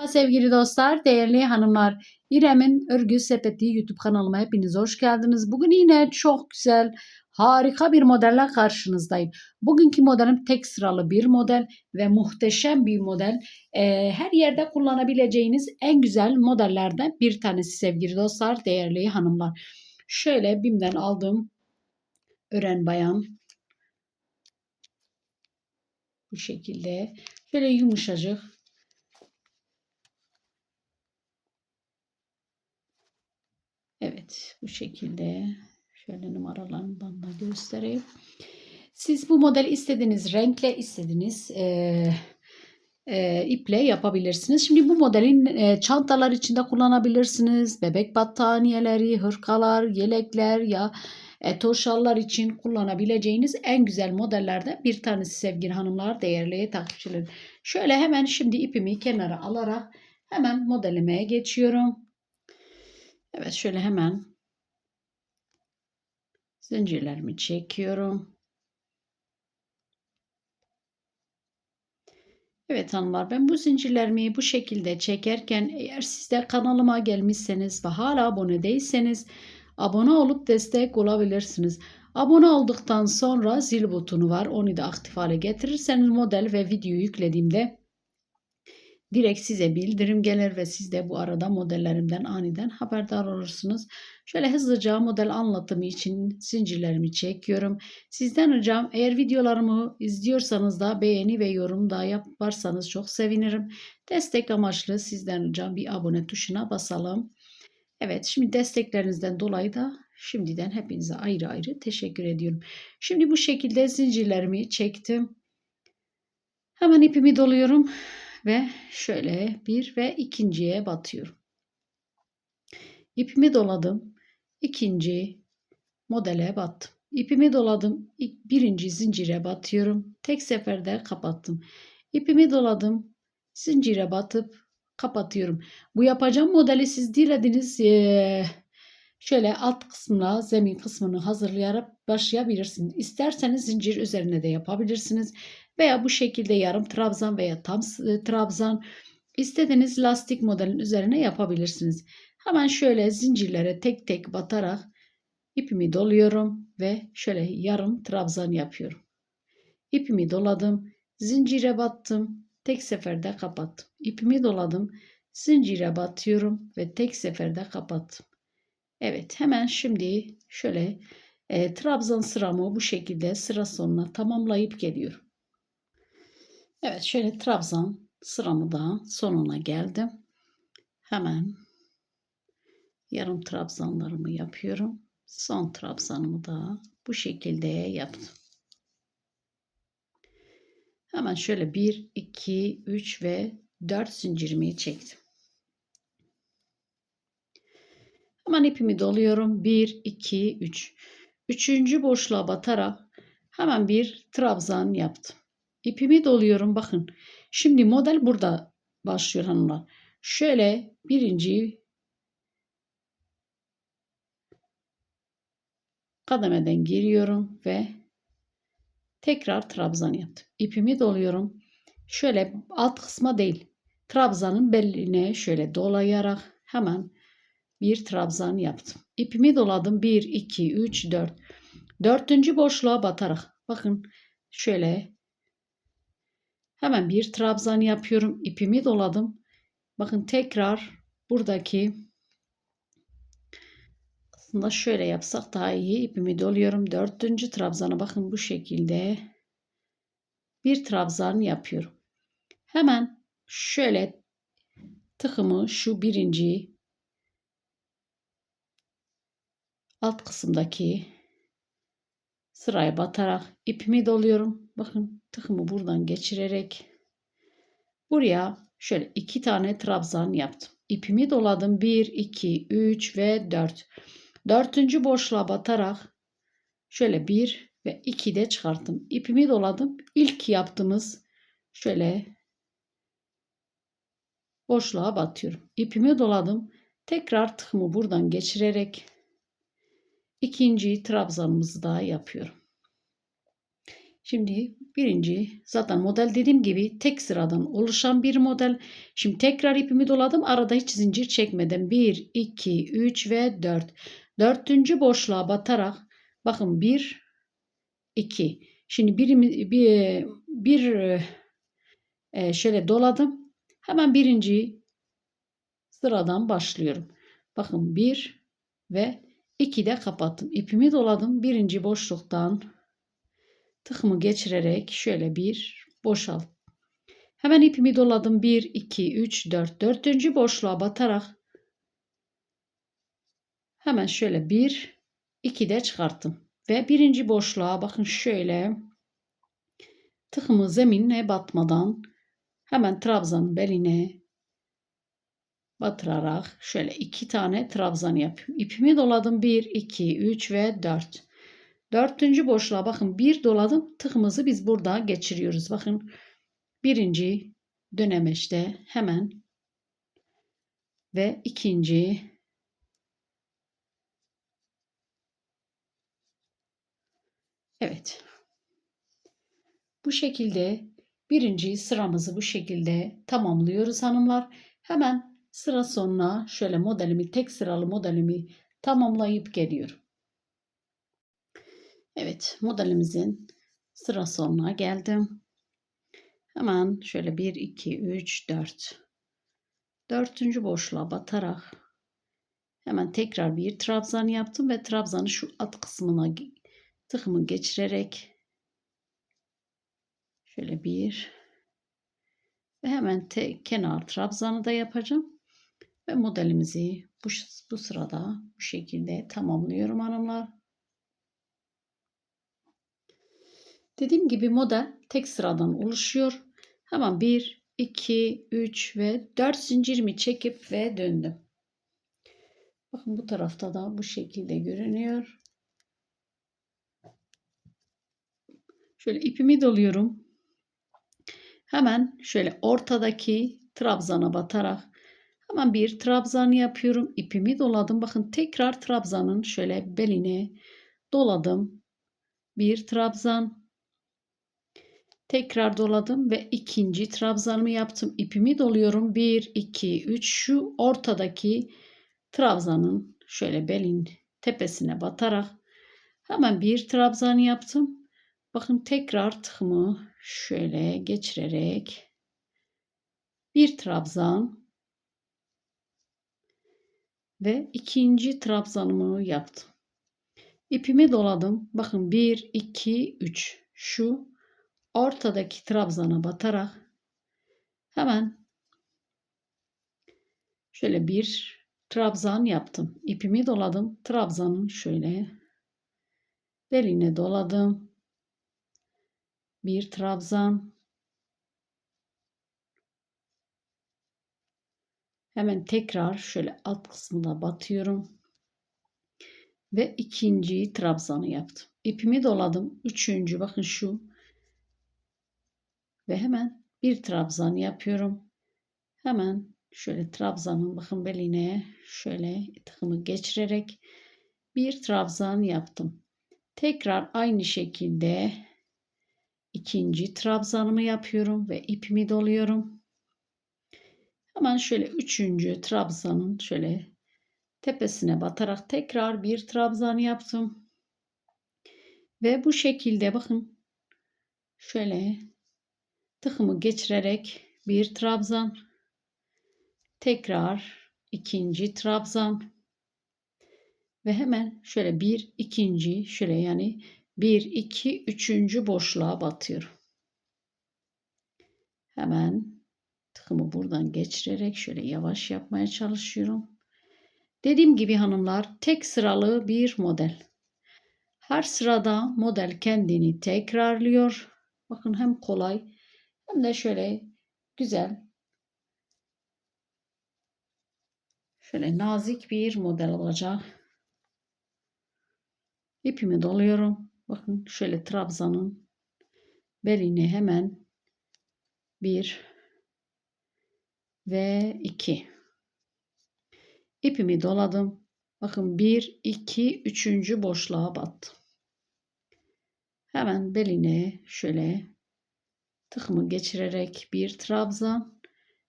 Sevgili dostlar, değerli hanımlar, İrem'in Örgü Sepeti YouTube kanalıma hepiniz hoş geldiniz. Bugün yine çok güzel, harika bir modelle karşınızdayım. Bugünkü modelim tek sıralı bir model ve muhteşem bir model. Her yerde kullanabileceğiniz en güzel modellerden bir tanesi sevgili dostlar, değerli hanımlar. Şöyle BİM'den aldığım ören bayan bu şekilde, şöyle yumuşacık. Evet, bu şekilde şöyle numaralarından da göstereyim. Siz bu modeli istediğiniz renkle, istediğiniz iple yapabilirsiniz. Şimdi bu modelin çantalar içinde kullanabilirsiniz. Bebek battaniyeleri, hırkalar, yelekler ya toşallar için kullanabileceğiniz en güzel modellerden bir tanesi sevgili hanımlar, değerli takipçilerim. Şöyle hemen şimdi ipimi kenara alarak hemen modelime geçiyorum. Evet, şöyle hemen zincirlerimi çekiyorum. Evet hanımlar, ben bu zincirlerimi bu şekilde çekerken eğer siz de kanalıma gelmişseniz ve hala abone değilseniz abone olup destek olabilirsiniz. Abone olduktan sonra zil butonu var. Onu da aktif hale getirirseniz model ve video yüklediğimde direkt size bildirim gelir ve siz de bu arada modellerimden aniden haberdar olursunuz. Şöyle hızlıca model anlatımı için zincirlerimi çekiyorum. Sizden ricam, eğer videolarımı izliyorsanız da beğeni ve yorum da yaparsanız çok sevinirim. Destek amaçlı sizden ricam bir abone tuşuna basalım. Evet, şimdi desteklerinizden dolayı da şimdiden hepinize ayrı ayrı teşekkür ediyorum. Şimdi bu şekilde zincirlerimi çektim. Hemen ipimi doluyorum ve şöyle bir ve ikinciye batıyorum. İpimi doladım. İkinci modele battım. İpimi doladım. Birinci zincire batıyorum. Tek seferde kapattım. İpimi doladım. Zincire batıp kapatıyorum. Bu yapacağım modeli siz dilediğiniz şöyle alt kısmına, zemin kısmını hazırlayarak başlayabilirsiniz. İsterseniz zincir üzerine de yapabilirsiniz. Veya bu şekilde yarım trabzan veya tam trabzan, istediğiniz lastik modelin üzerine yapabilirsiniz. Hemen şöyle zincirlere tek tek batarak ipimi doluyorum ve şöyle yarım trabzan yapıyorum. İpimi doladım, zincire battım, tek seferde kapattım. İpimi doladım, zincire batıyorum ve tek seferde kapattım. Evet, hemen şimdi şöyle trabzan sıramı bu şekilde sıra sonuna tamamlayıp geliyorum. Evet, şöyle trabzan sıramı da sonuna geldim. Hemen yarım trabzanlarımı yapıyorum. Son trabzanımı da bu şekilde yaptım. Hemen şöyle 1, 2, 3 ve 4 zincirimi çektim. Hemen ipimi doluyorum. 1, 2, 3. Üçüncü boşluğa batarak hemen bir trabzan yaptım. İpimi doluyorum. Bakın. Şimdi model burada başlıyor hanımlar. Şöyle birinci kademeden giriyorum ve tekrar trabzan yaptım. İpimi doluyorum. Şöyle alt kısma değil, trabzanın beline şöyle dolayarak hemen bir trabzan yaptım. İpimi doladım. 1, 2, 3, 4. Dördüncü boşluğa batarak. Bakın şöyle hemen bir trabzan yapıyorum. İpimi doladım. Bakın tekrar buradaki, aslında şöyle yapsak daha iyi. İpimi doluyorum. Dördüncü trabzana bakın bu şekilde bir trabzan yapıyorum. Hemen şöyle tıkımı şu birinci alt kısımdaki sıraya batarak ipimi doluyorum. Bakın tıkımı buradan geçirerek buraya şöyle 2 tane trabzan yaptım. İpimi doladım. 1, 2, 3 ve 4. Dördüncü boşluğa batarak şöyle 1 ve 2 de çıkarttım. İpimi doladım. İlk yaptığımız şöyle boşluğa batıyorum. İpimi doladım. Tekrar tıkımı buradan geçirerek ikinci trabzanımızı daha yapıyorum. Şimdi birinci zaten model dediğim gibi tek sıradan oluşan bir model. Şimdi tekrar ipimi doladım. Arada hiç zincir çekmeden 1, 2, 3 ve 4. Dördüncü boşluğa batarak bakın 1, 2. Şimdi şöyle doladım. Hemen birinci sıradan başlıyorum. Bakın 1 ve 2 de kapattım. İpimi doladım. Birinci boşluktan tıkımı geçirerek şöyle bir boşalt. Hemen ipimi doladım. 1, 2, 3, 4. Dördüncü boşluğa batarak hemen şöyle 1, 2 de çıkarttım. Ve birinci boşluğa bakın şöyle tıkımı zeminine batmadan hemen trabzanın beline batırarak şöyle 2 tane trabzan yapıyorum. İpimi doladım. 1, 2, 3 ve 4. Dördüncü boşluğa bakın bir doladım. Tıkımızı biz burada geçiriyoruz. Bakın birinci dönemeçte hemen ve ikinci evet bu şekilde birinci sıramızı bu şekilde tamamlıyoruz hanımlar. Hemen sıra sonuna şöyle modelimi tek sıralı modelimi tamamlayıp geliyorum. Evet modelimizin sıra sonuna geldim. Hemen şöyle 1, 2, 3, 4. Dördüncü boşluğa batarak hemen tekrar bir trabzan yaptım ve trabzanı şu alt kısmına tıkımı geçirerek şöyle bir ve hemen kenar trabzanı da yapacağım ve modelimizi bu sırada bu şekilde tamamlıyorum hanımlar. Dediğim gibi model tek sıradan oluşuyor. Hemen 1, 2, 3 ve 4 zincirimi çekip ve döndüm. Bakın bu tarafta da bu şekilde görünüyor. Şöyle ipimi doluyorum. Hemen şöyle ortadaki trabzana batarak hemen bir trabzan yapıyorum. İpimi doladım. Bakın tekrar trabzanın şöyle beline doladım. Bir trabzan. Tekrar doladım ve ikinci trabzanımı yaptım. İpimi doluyorum. 1, 2, 3 şu ortadaki trabzanın şöyle belin tepesine batarak hemen bir trabzan yaptım. Bakın tekrar tıkımı şöyle geçirerek bir trabzan ve ikinci trabzanımı yaptım. İpimi doladım. Bakın 1, 2, 3 şu ortadaki trabzana batarak hemen şöyle bir trabzan yaptım. İpimi doladım. Trabzanın şöyle beline doladım. Bir trabzan. Hemen tekrar şöyle alt kısmına batıyorum. Ve ikinci trabzanı yaptım. İpimi doladım. Üçüncü bakın şu. Ve hemen bir trabzan yapıyorum. Hemen şöyle trabzanın bakın beline şöyle tıkımı geçirerek bir trabzan yaptım. Tekrar aynı şekilde ikinci trabzanımı yapıyorum ve ipimi doluyorum. Hemen şöyle üçüncü trabzanın şöyle tepesine batarak tekrar bir trabzan yaptım. Ve bu şekilde bakın şöyle tıkımı geçirerek bir trabzan, tekrar ikinci trabzan ve hemen şöyle bir ikinci şöyle yani bir iki üçüncü boşluğa batıyorum. Hemen tıkımı buradan geçirerek şöyle yavaş yapmaya çalışıyorum. Dediğim gibi hanımlar tek sıralı bir model. Her sırada model kendini tekrarlıyor. Bakın hem kolay hem de şöyle güzel, şöyle nazik bir model olacak. İpimi doluyorum. Bakın şöyle trabzanın beline hemen bir ve iki. İpimi doladım. Bakın bir, iki, üçüncü boşluğa battım. Hemen beline şöyle tıkımı geçirerek bir trabzan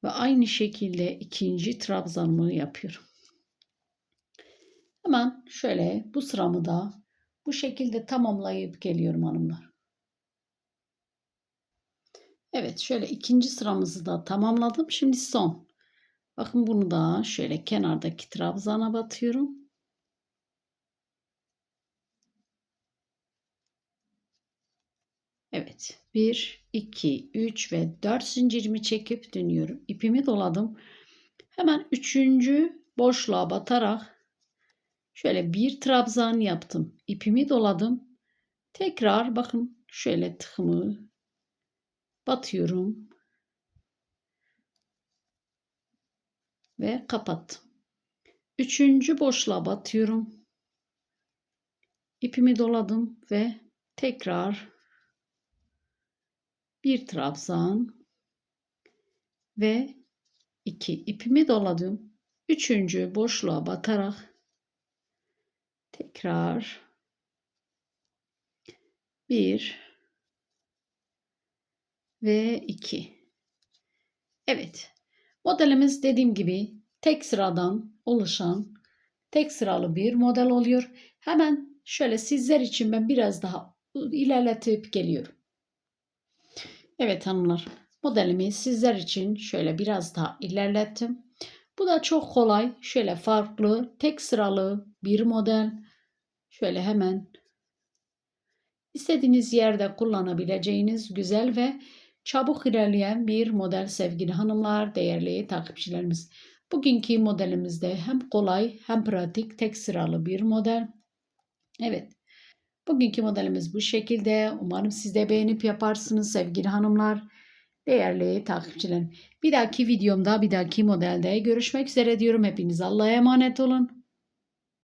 ve aynı şekilde ikinci trabzanımı yapıyorum. Hemen şöyle bu sıramı da bu şekilde tamamlayıp geliyorum hanımlar. Evet, şöyle ikinci sıramızı da tamamladım. Şimdi son. Bakın bunu da şöyle kenardaki trabzana batıyorum. Evet. 1, 2, 3 ve 4 zincirimi çekip dönüyorum. İpimi doladım. Hemen üçüncü boşluğa batarak şöyle bir trabzan yaptım. İpimi doladım. Tekrar bakın şöyle tıkımı batıyorum ve kapattım. Üçüncü boşluğa batıyorum. İpimi doladım ve tekrar bir trabzan ve 2 ipimi doladım. Üçüncü boşluğa batarak tekrar 1 ve 2. Evet. Modelimiz dediğim gibi tek sıradan oluşan tek sıralı bir model oluyor. Hemen şöyle sizler için ben biraz daha ilerletip geliyorum. Evet hanımlar, modelimi sizler için şöyle biraz daha ilerlettim. Bu da çok kolay, şöyle farklı, tek sıralı bir model. Şöyle hemen istediğiniz yerde kullanabileceğiniz güzel ve çabuk ilerleyen bir model sevgili hanımlar, değerli takipçilerimiz. Bugünkü modelimizde hem kolay hem pratik tek sıralı bir model. Evet. Bugünkü modelimiz bu şekilde. Umarım siz de beğenip yaparsınız sevgili hanımlar, değerli takipçilerim. Bir dahaki videomda, bir dahaki modelde görüşmek üzere diyorum. Hepiniz Allah'a emanet olun.